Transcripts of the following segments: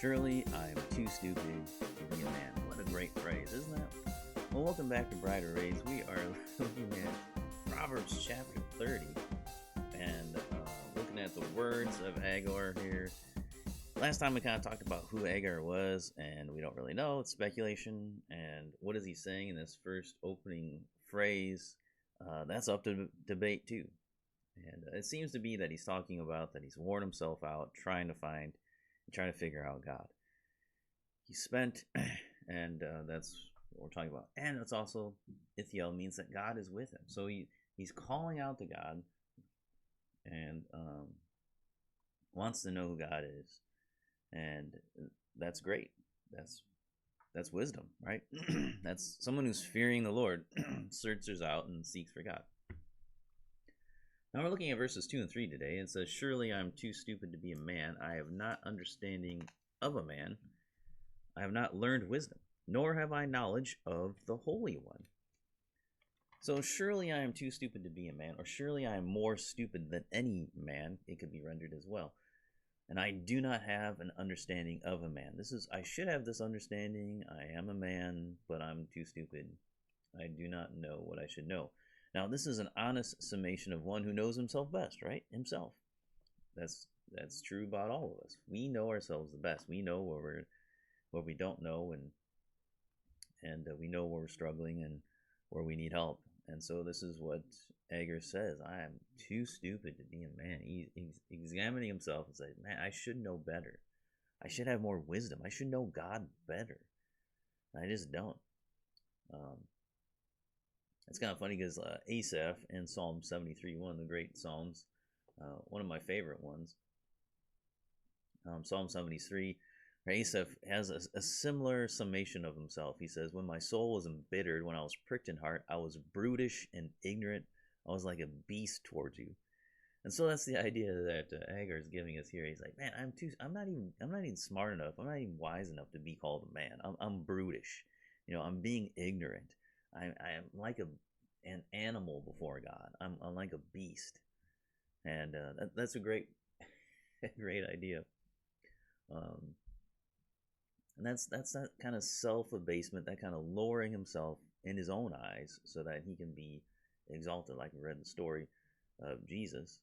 Surely I am too stupid to be a man. What a great phrase, isn't it? Well, welcome back to Brighter Rays. We are looking at Proverbs chapter 30 and looking at the words of Agar here. Last time we kind of talked about who Agar was, and we don't really know. It's speculation. And what is he saying in this first opening phrase? That's up to debate too. And it seems to be that he's talking about that he's worn himself out trying to figure out God. He spent, and that's what we're talking about. And it's also, Ithiel means that God is with him. So he's calling out to God and wants to know who God is. And that's great. That's wisdom, right? That's someone who's fearing the Lord, searches out and seeks for God. Now we're looking at verses 2 and 3 today. It says, "Surely I am too stupid to be a man. I have not understanding of a man. I have not learned wisdom, nor have I knowledge of the Holy One." So surely I am too stupid to be a man, or surely I am more stupid than any man. It could be rendered as well. And I do not have an understanding of a man. I should have this understanding. I am a man, but I'm too stupid. I do not know what I should know. Now, this is an honest summation of one who knows himself best, right? Himself. That's true about all of us. We know ourselves the best. We know what we don't know, and we know where we're struggling and where we need help. And so this is what Agar says. I am too stupid to be a man. He's examining himself and says, man, I should know better. I should have more wisdom. I should know God better. I just don't. It's kind of funny because Asaph in Psalm 73, one of the great Psalms, one of my favorite ones, Psalm 73, Asaph has a similar summation of himself. He says, when my soul was embittered, when I was pricked in heart, I was brutish and ignorant. I was like a beast towards you. And so that's the idea that Agar is giving us here. He's like, man, I'm not even smart enough. I'm not even wise enough to be called a man. I'm brutish. I'm being ignorant. I am like an animal before God. I'm like a beast, and that's a great idea. And that's that kind of self-abasement, that kind of lowering himself in his own eyes, so that he can be exalted. Like we read the story of Jesus.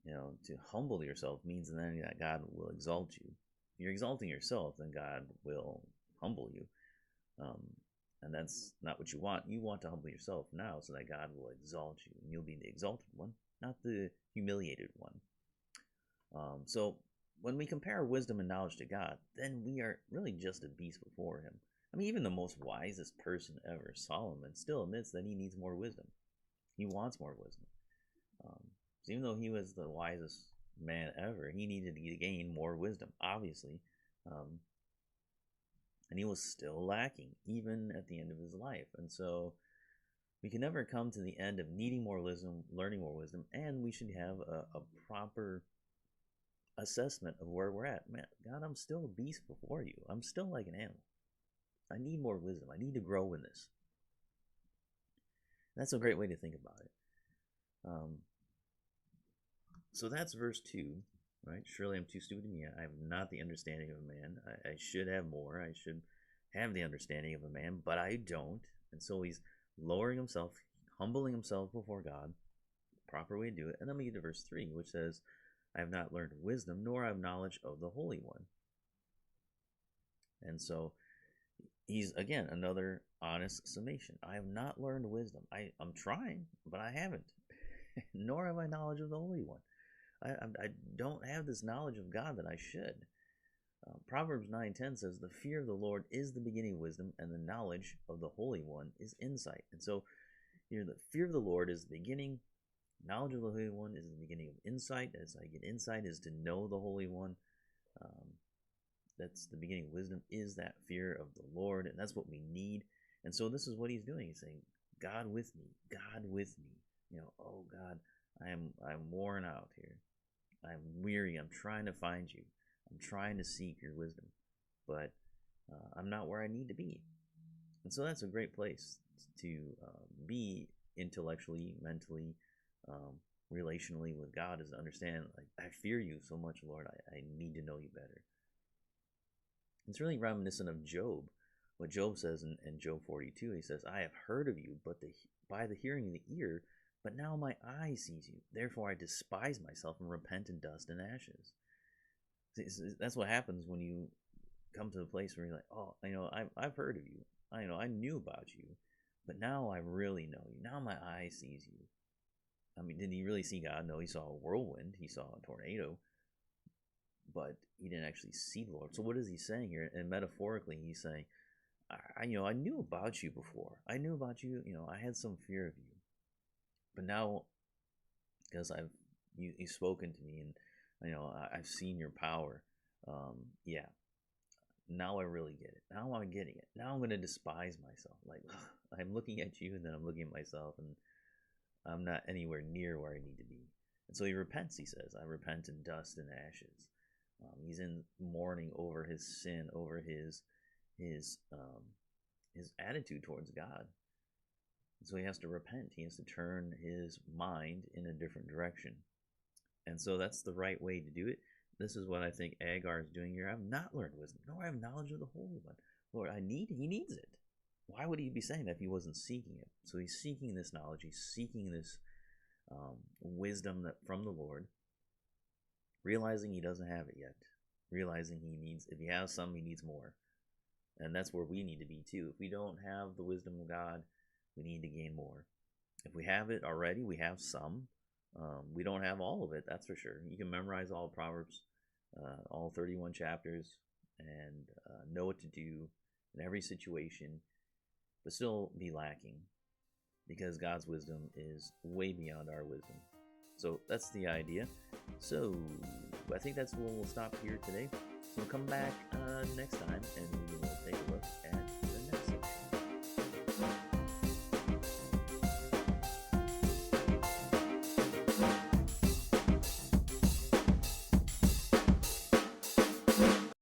To humble yourself means then that God will exalt you. If you're exalting yourself, then God will humble you. And that's not what you want. You want to humble yourself now so that God will exalt you. And you'll be the exalted one, not the humiliated one. So when we compare wisdom and knowledge to God, then we are really just a beast before him. I mean, even the most wisest person ever, Solomon, still admits that he needs more wisdom. He wants more wisdom. So even though he was the wisest man ever, he needed to gain more wisdom, obviously. And he was still lacking, even at the end of his life. And so we can never come to the end of needing more wisdom, learning more wisdom, and we should have a proper assessment of where we're at. Man, God, I'm still a beast before you. I'm still like an animal. I need more wisdom. I need to grow in this. That's a great way to think about it. So that's verse 2. Right? Surely I'm too stupid to be. I have not the understanding of a man. I should have more. I should have the understanding of a man, but I don't. And so he's lowering himself, humbling himself before God. Proper way to do it. And then we get to verse 3, which says, I have not learned wisdom, nor have knowledge of the Holy One. And so he's, again, another honest summation. I have not learned wisdom. I'm trying, but I haven't. Nor have I knowledge of the Holy One. I don't have this knowledge of God that I should. Proverbs 9:10 says, the fear of the Lord is the beginning of wisdom, and the knowledge of the Holy One is insight. And so the fear of the Lord is the beginning. Knowledge of the Holy One is the beginning of insight. As I get insight is to know the Holy One. That's the beginning of wisdom, is that fear of the Lord, and that's what we need. And so this is what he's doing. He's saying, God with me, God with me. Oh God, I'm worn out here. I'm weary. I'm trying to find you. I'm trying to seek your wisdom, but I'm not where I need to be. And so that's a great place to be intellectually, mentally, relationally with God, is to understand, like, I fear you so much, Lord. I need to know you better. It's really reminiscent of Job. What Job says in Job 42, he says, I have heard of you, but by the hearing of the ear, but now my eye sees you. Therefore I despise myself and repent in dust and ashes. That's what happens when you come to a place where you're like, oh, I've heard of you. I knew about you, but now I really know you. Now my eye sees you. I mean, did he really see God? No, he saw a whirlwind. He saw a tornado, but he didn't actually see the Lord. So what is he saying here? And metaphorically, he's saying, I knew about you before. I knew about you. I had some fear of you, but now, because you've spoken to me, and I've seen your power. Yeah, now I really get it. Now I'm getting it. Now I'm going to despise myself. Like, I'm looking at you, and then I'm looking at myself, and I'm not anywhere near where I need to be. And so he repents, he says, I repent in dust and ashes. He's in mourning over his sin, over his attitude towards God. And so he has to repent. He has to turn his mind in a different direction. And so that's the right way to do it. This is what I think Agar is doing here. I have not learned wisdom, nor I have knowledge of the Holy One. Lord, he needs it. Why would he be saying that if he wasn't seeking it? So he's seeking this knowledge. He's seeking this wisdom from the Lord, realizing he doesn't have it yet, realizing if he has some, he needs more. And that's where we need to be too. If we don't have the wisdom of God, we need to gain more. If we have it already, we have some. We don't have all of it, that's for sure. You can memorize all of Proverbs, all 31 chapters, and know what to do in every situation, but still be lacking, because God's wisdom is way beyond our wisdom. So that's the idea. So I think that's where we'll stop here today. So we'll come back next time, and we will take a look at